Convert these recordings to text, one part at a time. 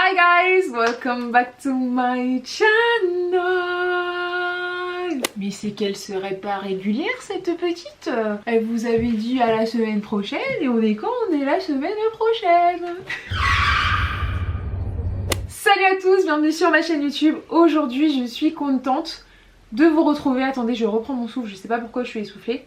Hi guys, welcome back to my channel. Mais c'est qu'elle serait pas régulière cette petite. Elle vous avait dit à la semaine prochaine et on est quand? On est la semaine prochaine. Salut à tous, bienvenue sur ma chaîne YouTube. Aujourd'hui je suis contente de vous retrouver. Attendez, je reprends mon souffle, je sais pas pourquoi je suis essoufflée.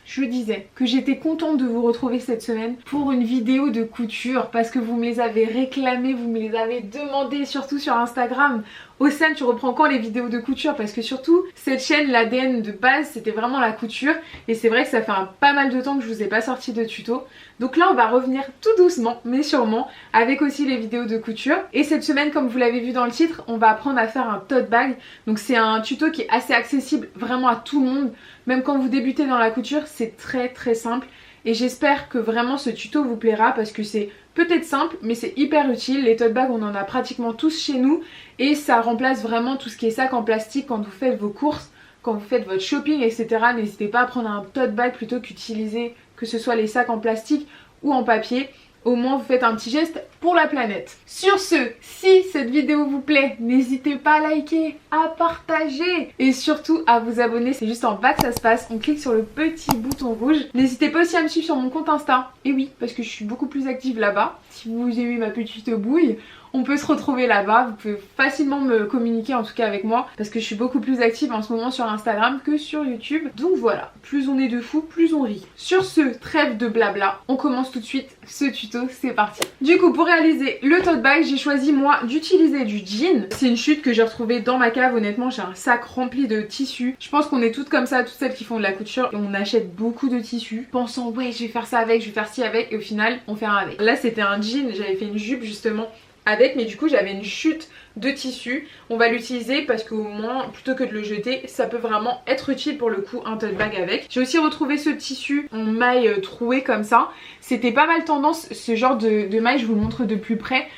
Je disais que j'étais contente de vous retrouver cette semaine pour une vidéo de couture parce que vous me les avez réclamées, vous me les avez demandées, surtout sur Instagram. Océane, tu reprends quand les vidéos de couture? Parce que surtout, cette chaîne, l'ADN de base, c'était vraiment la couture. Et c'est vrai que ça fait pas mal de temps que je vous ai pas sorti de tuto. Donc là, on va revenir tout doucement, mais sûrement, avec aussi les vidéos de couture. Et cette semaine, comme vous l'avez vu dans le titre, on va apprendre à faire un tote bag. Donc c'est un tuto qui est assez accessible vraiment à tout le monde. Même quand vous débutez dans la couture, c'est très simple. Et j'espère que vraiment ce tuto vous plaira parce que c'est peut-être simple mais c'est hyper utile. Les tote bags on en a pratiquement tous chez nous et ça remplace vraiment tout ce qui est sac en plastique quand vous faites vos courses, quand vous faites votre shopping, etc. N'hésitez pas à prendre un tote bag plutôt qu'utiliser que ce soit les sacs en plastique ou en papier. Au moins vous faites un petit geste pour la planète. Sur ce, si cette vidéo vous plaît, n'hésitez pas à liker, à partager et surtout à vous abonner. C'est juste en bas que ça se passe. On clique sur le petit bouton rouge. N'hésitez pas aussi à me suivre sur mon compte Insta. Et oui, parce que je suis beaucoup plus active là-bas. Si vous aimez ma petite bouille, on peut se retrouver là-bas. Vous pouvez facilement me communiquer en tout cas avec moi parce que je suis beaucoup plus active en ce moment sur Instagram que sur YouTube. Donc voilà, plus on est de fous, plus on rit. Sur ce, trêve de blabla, on commence tout de suite ce tuto, c'est parti. Du coup, pour réaliser le tote bag, j'ai choisi moi d'utiliser du jean. C'est une chute que j'ai retrouvée dans ma cave. Honnêtement, j'ai un sac rempli de tissus. Je pense qu'on est toutes comme ça, toutes celles qui font de la couture et on achète beaucoup de tissus pensant ouais je vais faire ça avec, je vais faire ci avec et au final on fait rien avec. Là c'était un jean, j'avais fait une jupe justement avec, mais du coup j'avais une chute de tissu. On va l'utiliser parce qu'au moins plutôt que de le jeter, ça peut vraiment être utile pour le coup un tote bag avec. J'ai aussi retrouvé ce tissu en maille trouée comme ça. C'était pas mal tendance ce genre de maille, je vous le montre de plus près.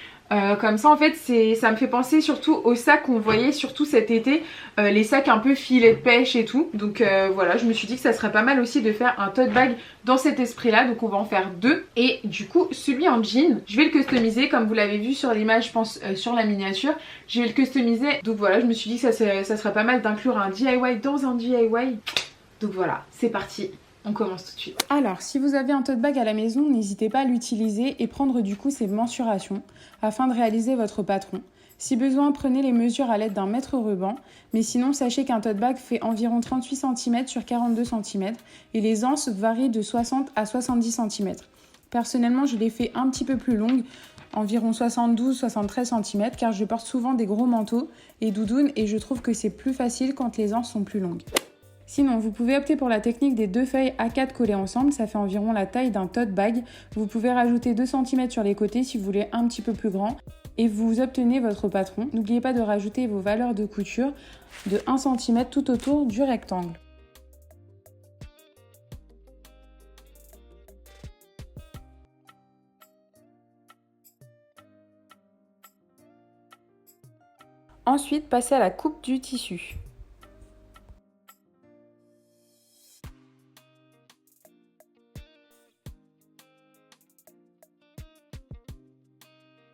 Comme ça en fait ça me fait penser surtout aux sacs qu'on voyait surtout cet été, les sacs un peu filet de pêche et tout. Donc voilà, je me suis dit que ça serait pas mal aussi de faire un tote bag dans cet esprit là. Donc on va en faire deux. Et du coup celui en jean, je vais le customiser comme vous l'avez vu sur l'image, je pense sur la miniature. Je vais le customiser. Donc voilà, je me suis dit que ça serait pas mal d'inclure un DIY dans un DIY. Donc voilà, c'est parti. On commence tout de suite. Alors, si vous avez un tote bag à la maison, n'hésitez pas à l'utiliser et prendre du coup ses mensurations afin de réaliser votre patron. Si besoin, prenez les mesures à l'aide d'un mètre ruban, mais sinon sachez qu'un tote bag fait environ 38 cm sur 42 cm et les anses varient de 60 à 70 cm. Personnellement, je les fais un petit peu plus longues, environ 72-73 cm, car je porte souvent des gros manteaux et doudounes et je trouve que c'est plus facile quand les anses sont plus longues. Sinon, vous pouvez opter pour la technique des deux feuilles A4 collées ensemble, ça fait environ la taille d'un tote bag. Vous pouvez rajouter 2 cm sur les côtés si vous voulez un petit peu plus grand et vous obtenez votre patron. N'oubliez pas de rajouter vos valeurs de couture de 1 cm tout autour du rectangle. Ensuite, passez à la coupe du tissu.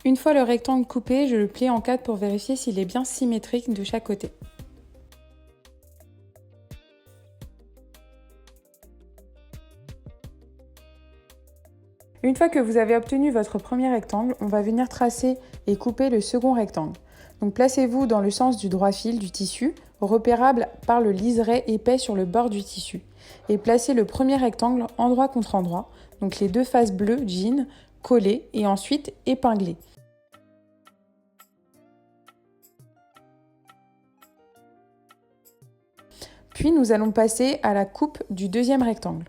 Une fois le rectangle coupé, je le plie en 4 pour vérifier s'il est bien symétrique de chaque côté. Une fois que vous avez obtenu votre premier rectangle, on va venir tracer et couper le second rectangle. Donc placez-vous dans le sens du droit fil du tissu, repérable par le liseré épais sur le bord du tissu. Et placez le premier rectangle endroit contre endroit, donc les deux faces bleues jean collées et ensuite épinglées. Puis nous allons passer à la coupe du deuxième rectangle.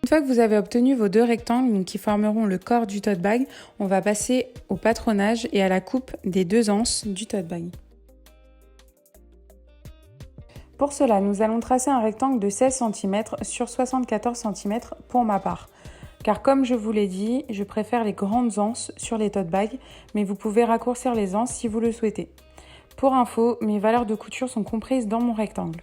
Une fois que vous avez obtenu vos deux rectangles qui formeront le corps du tote bag, on va passer au patronage et à la coupe des deux anses du tote bag. Pour cela, nous allons tracer un rectangle de 16 cm sur 74 cm pour ma part. Car comme je vous l'ai dit, je préfère les grandes anses sur les tote bags, mais vous pouvez raccourcir les anses si vous le souhaitez. Pour info, mes valeurs de couture sont comprises dans mon rectangle.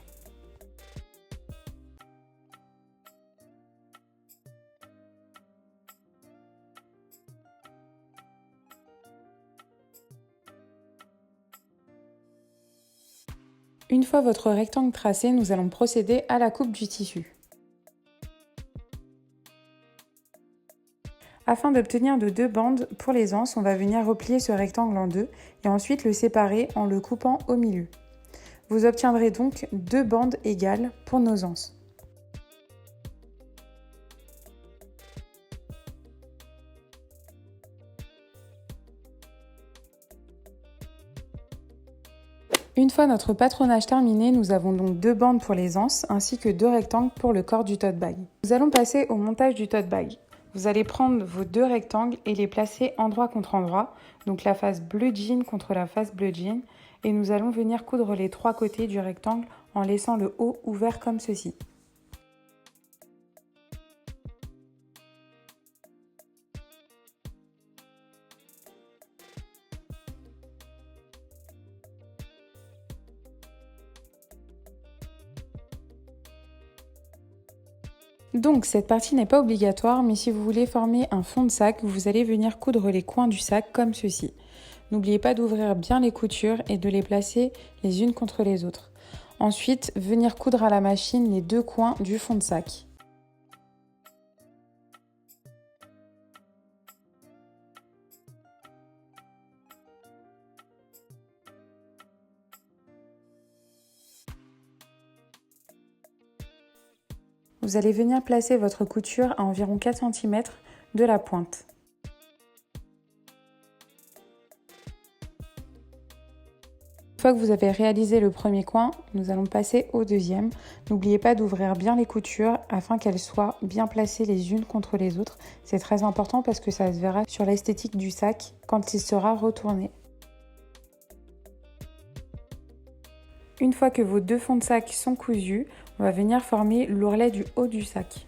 Une fois votre rectangle tracé, nous allons procéder à la coupe du tissu. Afin d'obtenir de 2 bandes pour les anses, on va venir replier ce rectangle en deux et ensuite le séparer en le coupant au milieu. Vous obtiendrez donc 2 bandes égales pour nos anses. Une fois notre patronage terminé, nous avons donc 2 bandes pour les anses ainsi que 2 rectangles pour le corps du tote bag. Nous allons passer au montage du tote bag. Vous allez prendre vos 2 rectangles et les placer endroit contre endroit, donc la face bleu jean contre la face bleu jean, et nous allons venir coudre les 3 côtés du rectangle en laissant le haut ouvert comme ceci. Donc cette partie n'est pas obligatoire, mais si vous voulez former un fond de sac, vous allez venir coudre les coins du sac comme ceci. N'oubliez pas d'ouvrir bien les coutures et de les placer les unes contre les autres. Ensuite, venir coudre à la machine les 2 coins du fond de sac. Vous allez venir placer votre couture à environ 4 cm de la pointe. Une fois que vous avez réalisé le premier coin, nous allons passer au deuxième. N'oubliez pas d'ouvrir bien les coutures afin qu'elles soient bien placées les unes contre les autres. C'est très important parce que ça se verra sur l'esthétique du sac quand il sera retourné. Une fois que vos 2 fonds de sac sont cousus, on va venir former l'ourlet du haut du sac.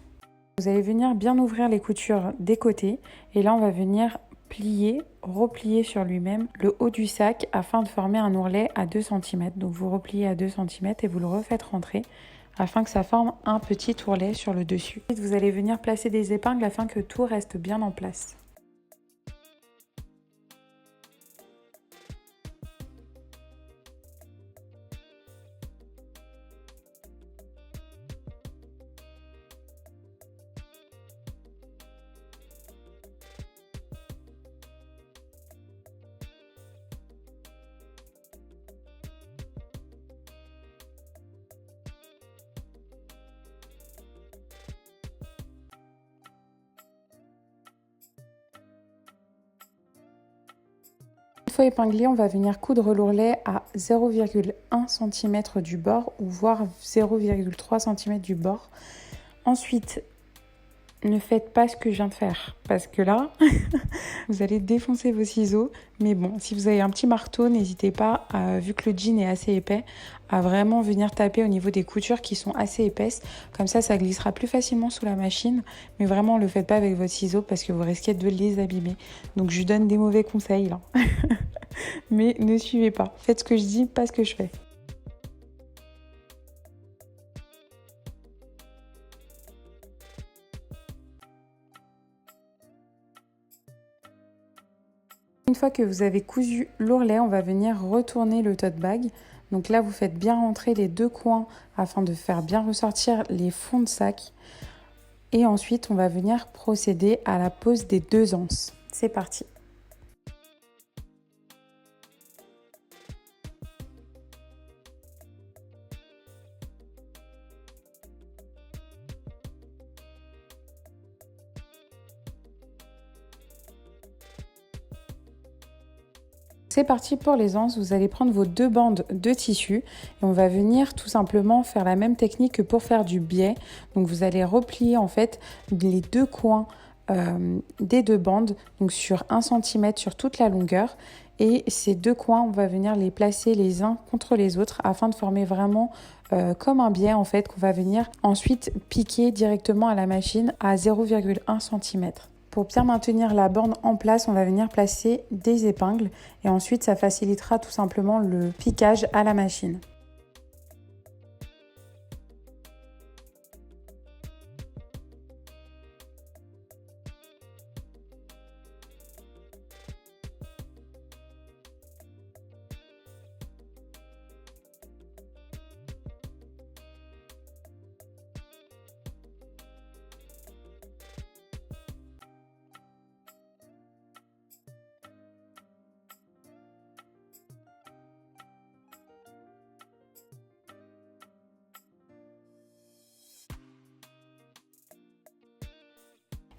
Vous allez venir bien ouvrir les coutures des côtés et là on va venir plier, replier sur lui-même le haut du sac afin de former un ourlet à 2 cm. Donc vous repliez à 2 cm et vous le refaites rentrer afin que ça forme un petit ourlet sur le dessus. Vous allez venir placer des épingles afin que tout reste bien en place. Une fois épinglé, on va venir coudre l'ourlet à 0,1 cm du bord ou voire 0,3 cm du bord. Ensuite, ne faites pas ce que je viens de faire parce que là, vous allez défoncer vos ciseaux. Mais bon, si vous avez un petit marteau, n'hésitez pas, vu que le jean est assez épais, à vraiment venir taper au niveau des coutures qui sont assez épaisses. Comme ça glissera plus facilement sous la machine. Mais vraiment, ne le faites pas avec votre ciseau parce que vous risquez de les abîmer. Donc, je donne des mauvais conseils là. Mais ne suivez pas. Faites ce que je dis, pas ce que je fais. Une fois que vous avez cousu l'ourlet, on va venir retourner le tote bag. Donc là, vous faites bien rentrer les 2 coins afin de faire bien ressortir les fonds de sac. Et ensuite, on va venir procéder à la pose des 2 anses. C'est parti! C'est parti pour les anses, vous allez prendre vos 2 bandes de tissu et on va venir tout simplement faire la même technique que pour faire du biais. Donc vous allez replier en fait les 2 coins des 2 bandes, donc sur 1 cm sur toute la longueur. Et ces 2 coins, on va venir les placer les uns contre les autres afin de former vraiment comme un biais en fait qu'on va venir ensuite piquer directement à la machine à 0,1 cm. Pour bien maintenir la bande en place, on va venir placer des épingles et ensuite ça facilitera tout simplement le piquage à la machine.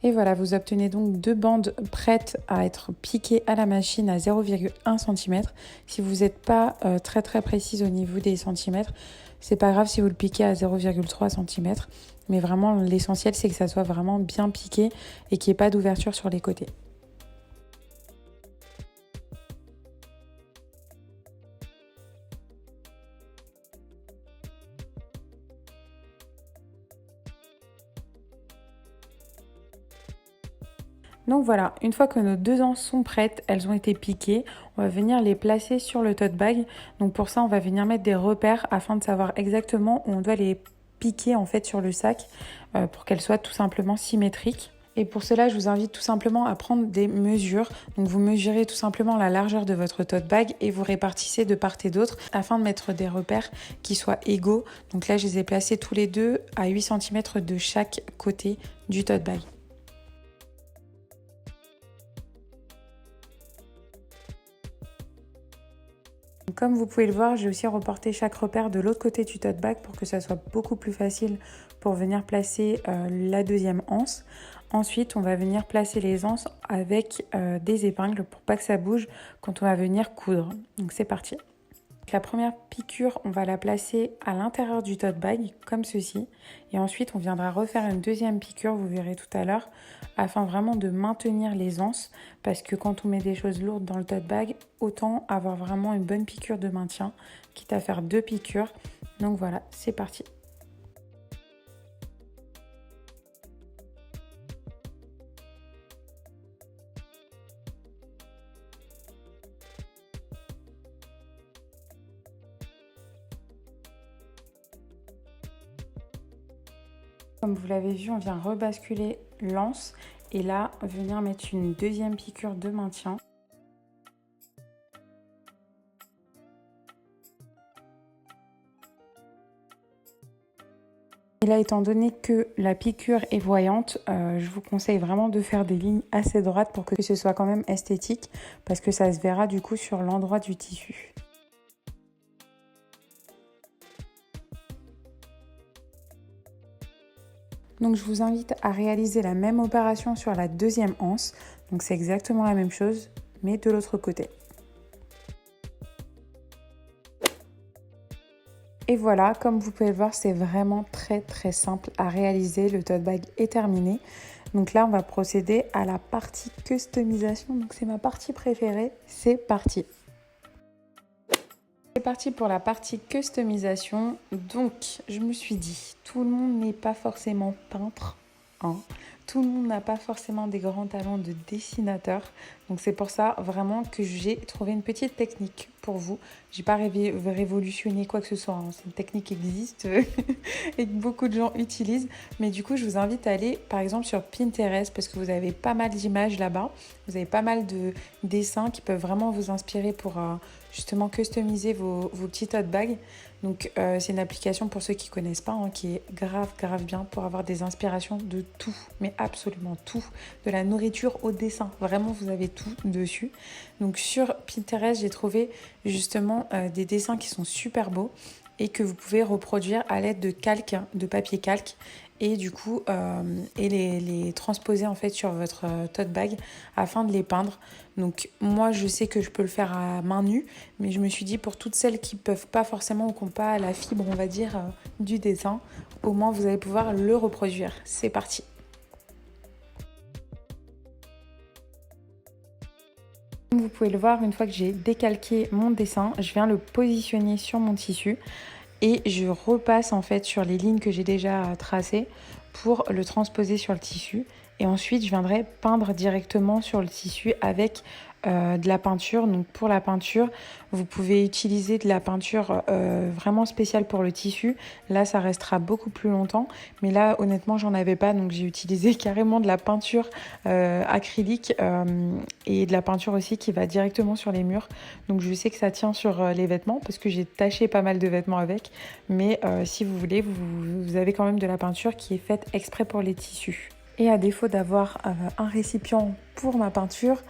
Et voilà, vous obtenez donc 2 bandes prêtes à être piquées à la machine à 0,1 cm. Si vous n'êtes pas très précise au niveau des centimètres, c'est pas grave si vous le piquez à 0,3 cm. Mais vraiment, l'essentiel, c'est que ça soit vraiment bien piqué et qu'il n'y ait pas d'ouverture sur les côtés. Donc voilà, une fois que nos 2 anses sont prêtes, elles ont été piquées, on va venir les placer sur le tote bag. Donc pour ça, on va venir mettre des repères afin de savoir exactement où on doit les piquer en fait sur le sac pour qu'elles soient tout simplement symétriques. Et pour cela, je vous invite tout simplement à prendre des mesures. Donc vous mesurez tout simplement la largeur de votre tote bag et vous répartissez de part et d'autre afin de mettre des repères qui soient égaux. Donc là, je les ai placés tous les deux à 8 cm de chaque côté du tote bag. Comme vous pouvez le voir, j'ai aussi reporté chaque repère de l'autre côté du tote bag pour que ça soit beaucoup plus facile pour venir placer la deuxième anse. Ensuite, on va venir placer les anses avec des épingles pour pas que ça bouge quand on va venir coudre. Donc c'est parti. La première piqûre, on va la placer à l'intérieur du tote bag, comme ceci. Et ensuite, on viendra refaire une deuxième piqûre, vous verrez tout à l'heure, afin vraiment de maintenir les anses. Parce que quand on met des choses lourdes dans le tote bag, autant avoir vraiment une bonne piqûre de maintien, quitte à faire 2 piqûres. Donc voilà, c'est parti. Comme vous l'avez vu, on vient rebasculer l'anse et là, venir mettre une deuxième piqûre de maintien. Et là, étant donné que la piqûre est voyante, je vous conseille vraiment de faire des lignes assez droites pour que ce soit quand même esthétique parce que ça se verra du coup sur l'endroit du tissu. Donc je vous invite à réaliser la même opération sur la deuxième anse. Donc c'est exactement la même chose, mais de l'autre côté. Et voilà, comme vous pouvez le voir, c'est vraiment très simple à réaliser. Le tote bag est terminé. Donc là, on va procéder à la partie customisation. Donc c'est ma partie préférée. C'est parti. C'est parti pour la partie customisation. Donc, je me suis dit, tout le monde n'est pas forcément peintre, hein. Tout le monde n'a pas forcément des grands talents de dessinateur. Donc c'est pour ça vraiment que j'ai trouvé une petite technique pour vous. J'ai pas révolutionné quoi que ce soit, hein. C'est une technique qui existe et que beaucoup de gens utilisent. Mais du coup, je vous invite à aller par exemple sur Pinterest parce que vous avez pas mal d'images là-bas. Vous avez pas mal de dessins qui peuvent vraiment vous inspirer pour justement customiser vos petits tote bags. Donc c'est une application pour ceux qui ne connaissent pas, hein, qui est grave bien pour avoir des inspirations de tout, mais absolument tout, de la nourriture au dessin. Vraiment, vous avez tout dessus. Donc sur Pinterest, j'ai trouvé justement des dessins qui sont super beaux et que vous pouvez reproduire à l'aide de calque, de papier calque et du coup les transposer en fait sur votre tote bag afin de les peindre. Donc moi je sais que je peux le faire à main nue, mais je me suis dit pour toutes celles qui peuvent pas forcément ou qui n'ont pas la fibre on va dire du dessin, au moins vous allez pouvoir le reproduire. C'est parti. Comme vous pouvez le voir, une fois que j'ai décalqué mon dessin, je viens le positionner sur mon tissu et je repasse en fait sur les lignes que j'ai déjà tracées pour le transposer sur le tissu. Et ensuite, je viendrai peindre directement sur le tissu avec de la peinture. Donc pour la peinture, vous pouvez utiliser de la peinture vraiment spéciale pour le tissu. Là, ça restera beaucoup plus longtemps. Mais là, honnêtement, j'en avais pas. Donc j'ai utilisé carrément de la peinture acrylique et de la peinture aussi qui va directement sur les murs. Donc je sais que ça tient sur les vêtements parce que j'ai taché pas mal de vêtements avec. Mais si vous voulez, vous avez quand même de la peinture qui est faite exprès pour les tissus. Et à défaut d'avoir un récipient pour ma peinture,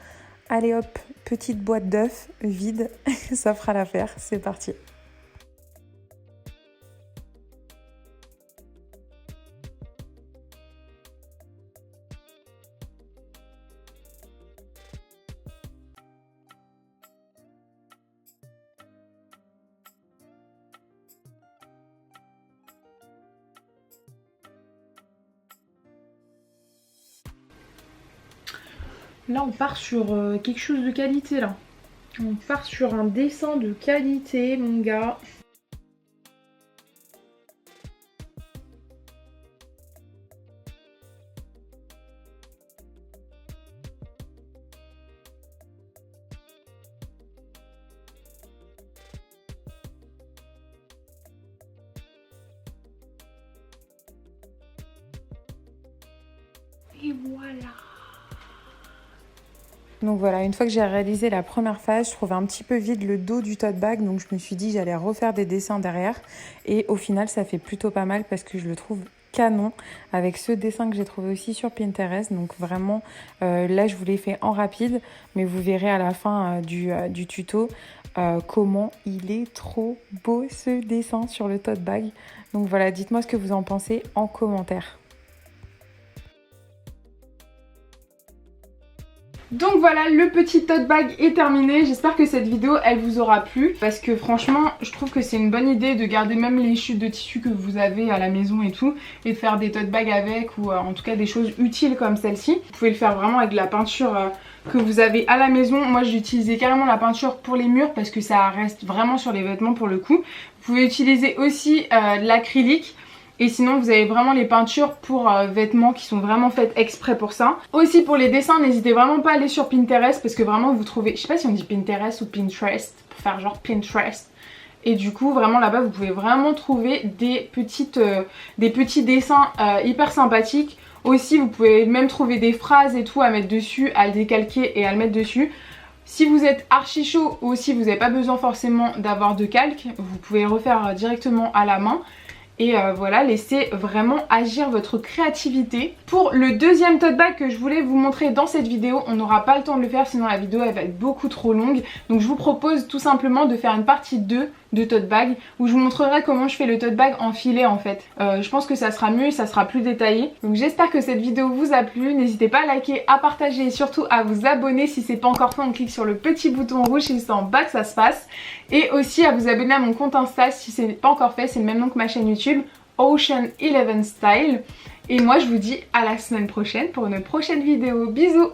allez hop, petite boîte d'œufs vide, ça fera l'affaire, c'est parti. Là on part sur quelque chose de qualité là. On part sur un dessin de qualité mon gars. Et voilà. Donc voilà, une fois que j'ai réalisé la première phase, je trouvais un petit peu vide le dos du tote bag, donc je me suis dit j'allais refaire des dessins derrière. Et au final, ça fait plutôt pas mal parce que je le trouve canon avec ce dessin que j'ai trouvé aussi sur Pinterest. Donc vraiment, là je vous l'ai fait en rapide, mais vous verrez à la fin du tuto comment il est trop beau ce dessin sur le tote bag. Donc voilà, dites-moi ce que vous en pensez en commentaire. Donc voilà, le petit tote bag est terminé. J'espère que cette vidéo elle vous aura plu parce que franchement je trouve que c'est une bonne idée de garder même les chutes de tissu que vous avez à la maison et tout, et de faire des tote bags avec, ou en tout cas des choses utiles comme celle-ci. Vous pouvez le faire vraiment avec de la peinture que vous avez à la maison. Moi j'ai utilisé carrément la peinture pour les murs parce que ça reste vraiment sur les vêtements pour le coup. Vous pouvez utiliser aussi de l'acrylique. Et sinon vous avez vraiment les peintures pour vêtements qui sont vraiment faites exprès pour ça. Aussi pour les dessins, n'hésitez vraiment pas à aller sur Pinterest parce que vraiment vous trouvez, je sais pas si on dit Pinterest ou Pinterest, pour faire genre Pinterest. Et du coup vraiment là-bas vous pouvez vraiment trouver des petits dessins hyper sympathiques. Aussi vous pouvez même trouver des phrases et tout à mettre dessus, à le décalquer et à le mettre dessus. Si vous êtes archi chaud ou si vous n'avez pas besoin forcément d'avoir de calque, vous pouvez le refaire directement à la main. Et voilà, laissez vraiment agir votre créativité. Pour le deuxième tote bag que je voulais vous montrer dans cette vidéo, on n'aura pas le temps de le faire sinon la vidéo elle va être beaucoup trop longue. Donc je vous propose tout simplement de faire une partie 2 de tote bag où je vous montrerai comment je fais le tote bag en filet en fait. Je pense que ça sera mieux et ça sera plus détaillé. Donc j'espère que cette vidéo vous a plu. N'hésitez pas à liker, à partager et surtout à vous abonner si c'est pas encore fait. On clique sur le petit bouton rouge et c'est en bas que ça se passe. Et aussi à vous abonner à mon compte Insta si c'est pas encore fait, c'est le même nom que ma chaîne YouTube, Ocean11 Style. Et moi je vous dis à la semaine prochaine pour une prochaine vidéo. Bisous!